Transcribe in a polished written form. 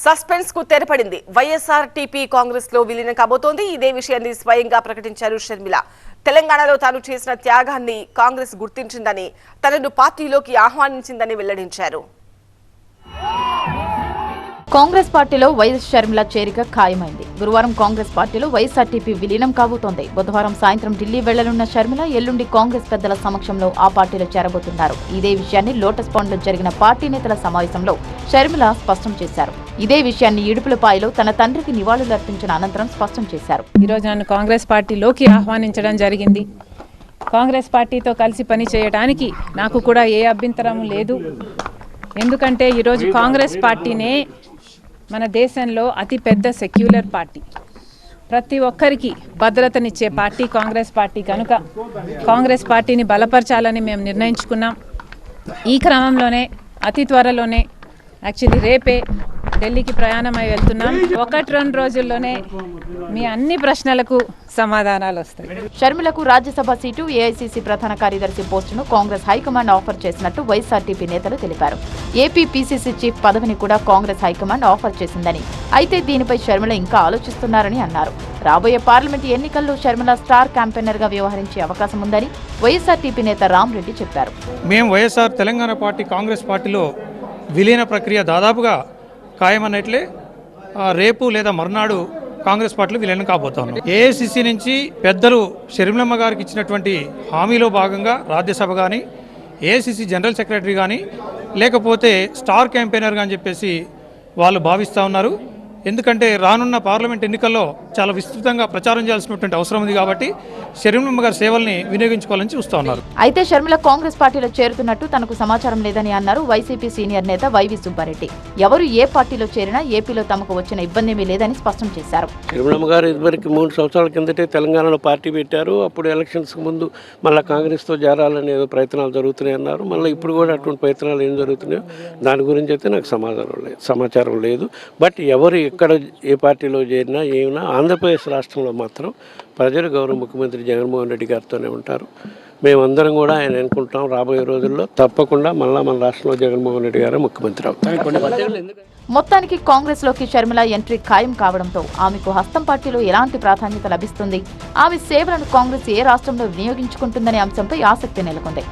Suspense కు తెరపడింది. YSRTP Congress లో విలీనం కాబోతోంది. ఇదే విషయాన్ని స్వయంగా ప్రకటించారు షర్మిల. తెలంగాణలో తాను చేసిన త్యాగాన్ని కాంగ్రెస్ గుర్తించిందని, తనను పార్టీలోకి ఆహ్వానించిందని వెల్లడించారు. కాంగ్రెస్ పార్టీలో వైఎస్ షర్మిల చేరిక ఖాయమైంది. గురువారం కాంగ్రెస్ పార్టీలో వైఎస్ఆర్టీపీ విలీనం కాబోతోంది. బుధవారం సాయంత్రం ఢిల్లీ వెళ్లనున్న షర్మిల ఎల్లుండి కాంగ్రెస్ పెద్దల సమక్షంలో ఆ పార్టీలో చేరబోతున్నారు. ఇదే విషయాన్ని లోటస్ పాండ్ లో జరిగిన పార్టీ నేతల సమావేశంలో షర్మిల స్పష్టం చేశారు. ఇదే విషయాన్ని ఇడుపులపాయలో తన తండ్రికి నివాళులర్పించిన అనంతరం స్పష్టం చేశారు. ఈ రోజు నన్ను కాంగ్రెస్ పార్టీలోకి ఆహ్వానించడం జరిగింది. కాంగ్రెస్ పార్టీతో కలిసి పని చేయడానికి నాకు కూడా ఏ అభ్యంతరం లేదు. ఎందుకంటే ఈరోజు కాంగ్రెస్ పార్టీనే మన దేశంలో అతిపెద్ద సెక్యులర్ పార్టీ, ప్రతి ఒక్కరికి భద్రతనిచ్చే పార్టీ కాంగ్రెస్ పార్టీ. కనుక కాంగ్రెస్ పార్టీని బలపరచాలని మేము నిర్ణయించుకున్నాం. ఈ క్రమంలోనే అతి త్వరలోనే యాక్చువల్లీ రేపే ఢిల్లీకి ప్రయాణమై వెళ్తున్నాం. 1-2 రోజుల్లోనే మీ అన్ని ప్రశ్నలకు సమాధానాలు వస్తాయి. షర్మిలకు రాజ్యసభ సీటు, ఏఐసీసీ ప్రధాన కార్యదర్శి పోస్టును కాంగ్రెస్ హైకమాండ్ ఆఫర్ చేసినట్టు వైఎస్ఆర్టీపీ నేతలు తెలిపారు. ఏపీ పీసీసీ చీఫ్ పదవిని కూడా కాంగ్రెస్ హైకమాండ్ ఆఫర్ చేసిందని, అయితే దీనిపై షర్మిల ఇంకా ఆలోచిస్తున్నారని అన్నారు. రాబోయే పార్లమెంటు ఎన్నికల్లో షర్మిల స్టార్ క్యాంపెయినర్ గా వ్యవహరించే అవకాశం ఉందని వైఎస్ఆర్టీపీ నేత రామ్రెడ్డి చెప్పారు. మేము వైఎస్ఆర్ తెలంగాణ పార్టీ కాంగ్రెస్ పార్టీలో విలీన ప్రక్రియ దాదాపుగా ఖాయమన్నట్లే. రేపు లేదా మర్నాడు కాంగ్రెస్ పార్టీలో విలీనం కాబోతున్నాం. ఏఐసిసి నుంచి పెద్దలు షర్మిలమ్మ గారికి ఇచ్చినటువంటి హామీలో భాగంగా రాజ్యసభ కానీ, ఏఐసిసి జనరల్ సెక్రటరీ కానీ, లేకపోతే స్టార్ క్యాంపెయినర్ అని చెప్పేసి వాళ్ళు భావిస్తూ ఉన్నారు. ఎందుకంటే రానున్న పార్లమెంట్ ఎన్నికల్లో చాలా విస్తృతంగా ప్రచారం చేయాల్సినటువంటి అవసరం ఉంది కాబట్టి షర్మిలమ్మ గారి సేవల్ని వినియోగించుకోవాలని చూస్తూ ఉన్నారు. అయితే షర్మిల కాంగ్రెస్ పార్టీలో చేరుతున్నట్టు తనకు సమాచారం లేదని అన్నారు వైసీపీ సీనియర్ నేత వైవి సుబ్బారెడ్డి. ఎవరు ఏ పార్టీలో చేరినా ఏపీలో తమకు వచ్చిన ఇబ్బందేమీ లేదని స్పష్టం చేశారు. షర్మిలమ్మ గారు ఇదివరకు 3 సంవత్సరాల కిందటే తెలంగాణలో పార్టీ పెట్టారు. అప్పుడు ఎలక్షన్స్కి ముందు మళ్ళీ కాంగ్రెస్తో చేరాలని ఏదో ప్రయత్నాలు జరుగుతున్నాయి అన్నారు. మళ్ళీ ఇప్పుడు కూడా అటువంటి ప్రయత్నాలు ఏం జరుగుతున్నాయో దాని గురించి అయితే నాకు సమాచారం లేదు. బట్ ఎవరు ఎక్కడ ఏ పార్టీలో చేరినా ఏమైనా ఆంధ్రప్రదేశ్ రాష్ట్రంలో మాత్రం ప్రజలు గౌరవ ముఖ్యమంత్రి జగన్మోహన్ రెడ్డి గారితోనే ఉంటారు. మేమందరం కూడా ఆయన అనుకుంటాం రాబోయే రోజుల్లో తప్పకుండా మళ్ళీ మన రాష్ట్రంలో జగన్మోహన్ రెడ్డి గారు ముఖ్యమంత్రి అవుతారు. మొత్తానికి కాంగ్రెస్ లోకి షర్మిల ఎంట్రీ ఖాయం కావడంతో ఆమెకు హస్తం పార్టీలో ఎలాంటి ప్రాధాన్యత లభిస్తుంది, ఆమె సేవలను కాంగ్రెస్ ఏ రాష్ట్రంలో వినియోగించుకుంటుందనే అంశంపై ఆసక్తి నెలకొంది.